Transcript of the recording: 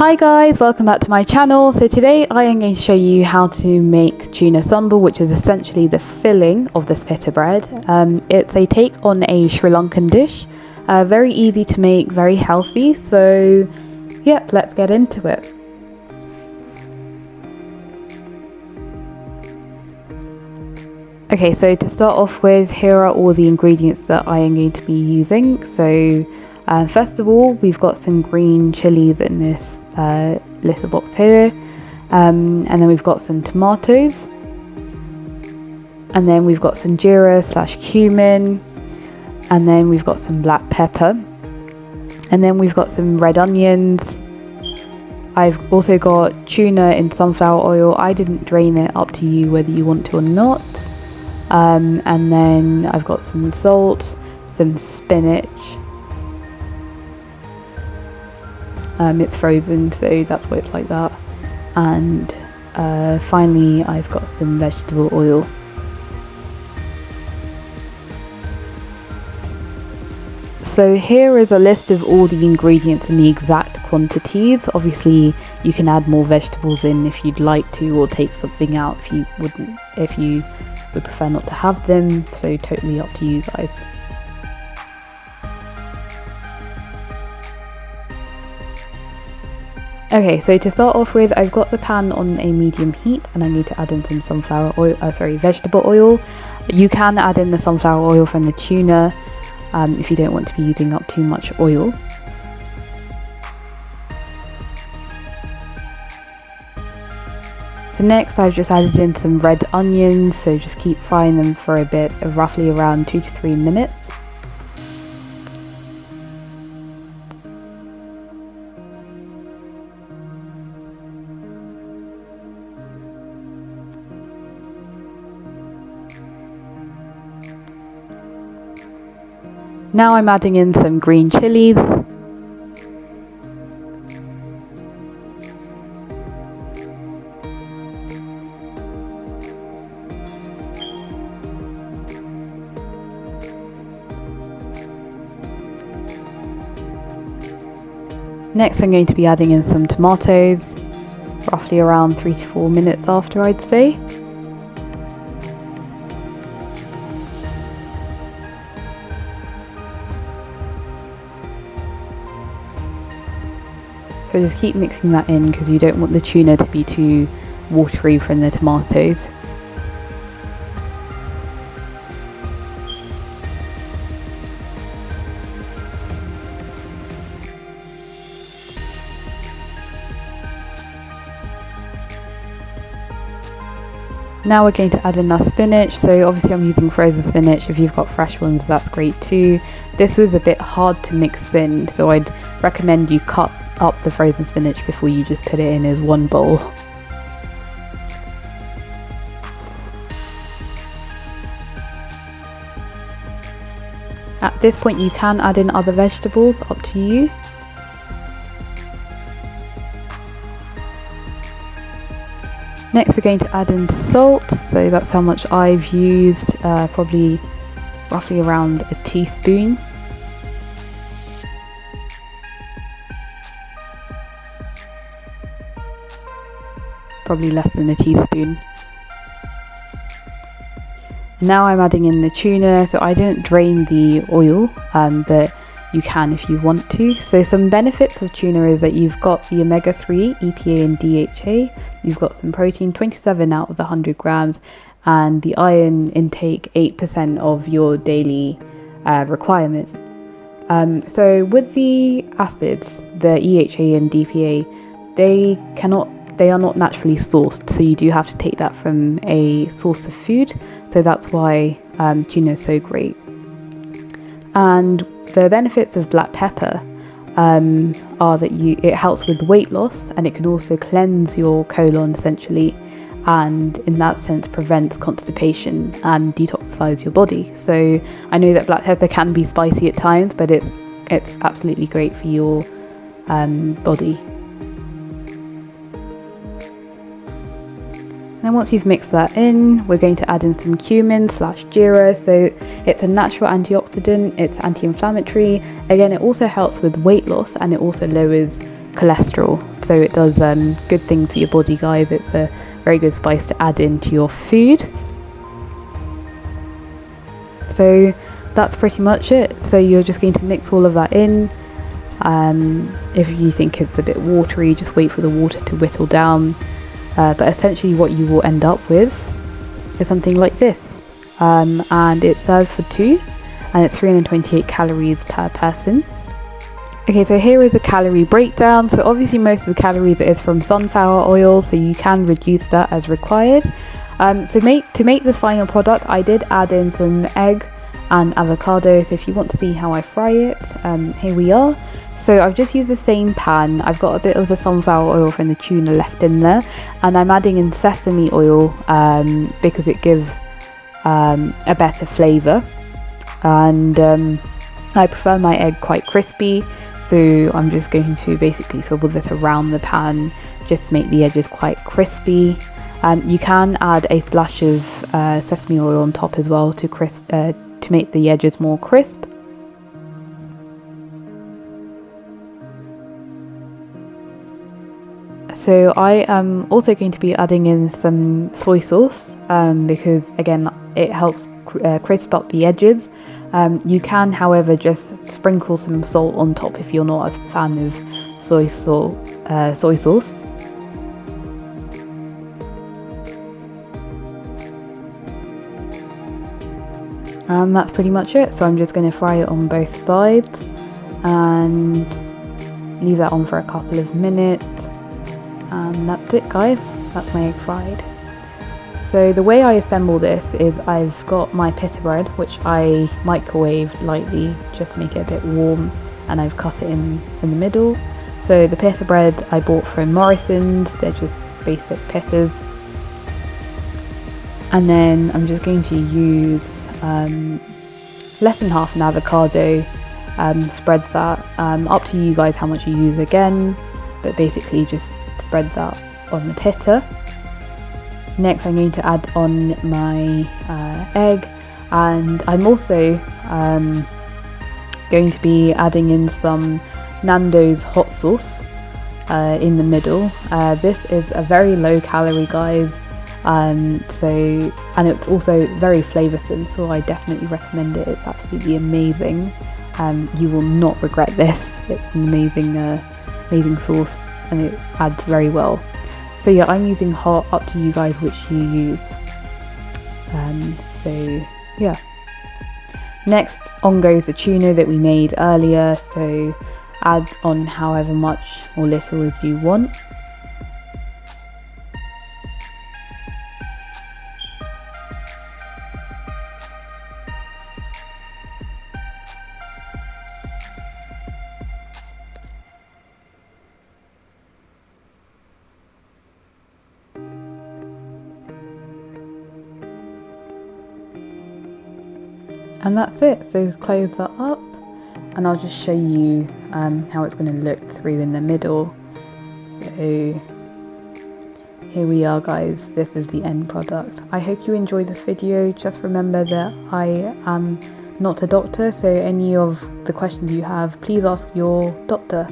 Hi guys, welcome back to my channel. So today I am going to show you how to make tuna sambol, which is essentially the filling of this pita bread. It's a take on a Sri Lankan dish, very easy to make, very healthy. So yep, let's get into it. Okay, so to start off with, here are all the ingredients that I am going to be using. So first of all, we've got some green chilies in this little box here, and then we've got some tomatoes, and then we've got some jeera / cumin, and then we've got some black pepper, and then we've got some red onions. I've also got tuna in sunflower oil. I didn't drain it, up to you whether you want to or not. And then I've got some salt, some spinach. It's frozen, so that's why it's like that. And finally, I've got some vegetable oil. So here is a list of all the ingredients and the exact quantities. Obviously, you can add more vegetables in if you'd like to, or take something out if you would prefer not to have them. So totally up to you guys. Okay, so to start off with, I've got the pan on a medium heat, and I need to add in some vegetable oil. You can add in the sunflower oil from the tuna if you don't want to be using up too much oil. So next, I've just added in some red onions, so just keep frying them for a bit, roughly around 2 to 3 minutes. Now I'm adding in some green chilies. Next, I'm going to be adding in some tomatoes, roughly around 3 to 4 minutes after, I'd say. So just keep mixing that in, because you don't want the tuna to be too watery from the tomatoes. Now we're going to add in our spinach. So obviously I'm using frozen spinach. If you've got fresh ones, that's great too. This was a bit hard to mix in, so I'd recommend you cut up the frozen spinach before you just put it in as one bowl. At this point you can add in other vegetables, up to you. Next we're going to add in salt, so that's how much I've used, probably roughly around a teaspoon. Probably less than a teaspoon. Now I'm adding in the tuna, so I didn't drain the oil, but you can if you want to. So some benefits of tuna is that you've got the omega-3, EPA and DHA, you've got some protein, 27 out of the 100 grams, and the iron intake 8% of your daily requirement. So with the acids, the EHA and DPA, they are not naturally sourced, so you do have to take that from a source of food. So that's why tuna is so great. And the benefits of black pepper are that it helps with weight loss, and it can also cleanse your colon essentially, and in that sense prevents constipation and detoxifies your body. So I know that black pepper can be spicy at times, but it's absolutely great for your body. Then once you've mixed that in, we're going to add in some cumin / jeera. So it's a natural antioxidant, it's anti-inflammatory. Again, it also helps with weight loss, and it also lowers cholesterol. So it does good things for your body, guys. It's a very good spice to add into your food. So that's pretty much it. So you're just going to mix all of that in. If you think it's a bit watery, just wait for the water to whittle down. But essentially what you will end up with is something like this. And it serves for 2, and it's 328 calories per person. Okay, so here is a calorie breakdown. So obviously most of the calories is from sunflower oil, so you can reduce that as required. To make this final product, I did add in some egg and avocado. So if you want to see how I fry it, here we are. So I've just used the same pan. I've got a bit of the sunflower oil from the tuna left in there, and I'm adding in sesame oil because it gives a better flavour. And I prefer my egg quite crispy, so I'm just going to basically swivel this around the pan just to make the edges quite crispy. You can add a splash of sesame oil on top as well to make the edges more crisp. So I am also going to be adding in some soy sauce because again it helps crisp up the edges. You can, however, just sprinkle some salt on top if you're not a fan of soy sauce. And that's pretty much it. So I'm just going to fry it on both sides and leave that on for a couple of minutes. And that's it, guys. That's my egg fried. So the way I assemble this is I've got my pita bread, which I microwaved lightly just to make it a bit warm, and I've cut it in the middle. So the pita bread I bought from Morrison's, they're just basic pitas. And then I'm just going to use less than half an avocado, spread that, up to you guys how much you use again, but basically just spread that on the pita. Next I'm going to add on my egg, and I'm also going to be adding in some Nando's hot sauce in the middle. This is a very low calorie, guys, and it's also very flavoursome, so I definitely recommend it. It's absolutely amazing. You will not regret this. It's an amazing sauce, and it adds very well. So yeah, I'm using hot, up to you guys which you use. So yeah. Next on goes the tuna that we made earlier, so add on however much or little as you want. And that's it. So close that up, and I'll just show you how it's going to look through in the middle. So here we are, guys. This is the end product. I hope you enjoyed this video. Just remember that I am not a doctor, so any of the questions you have, please ask your doctor.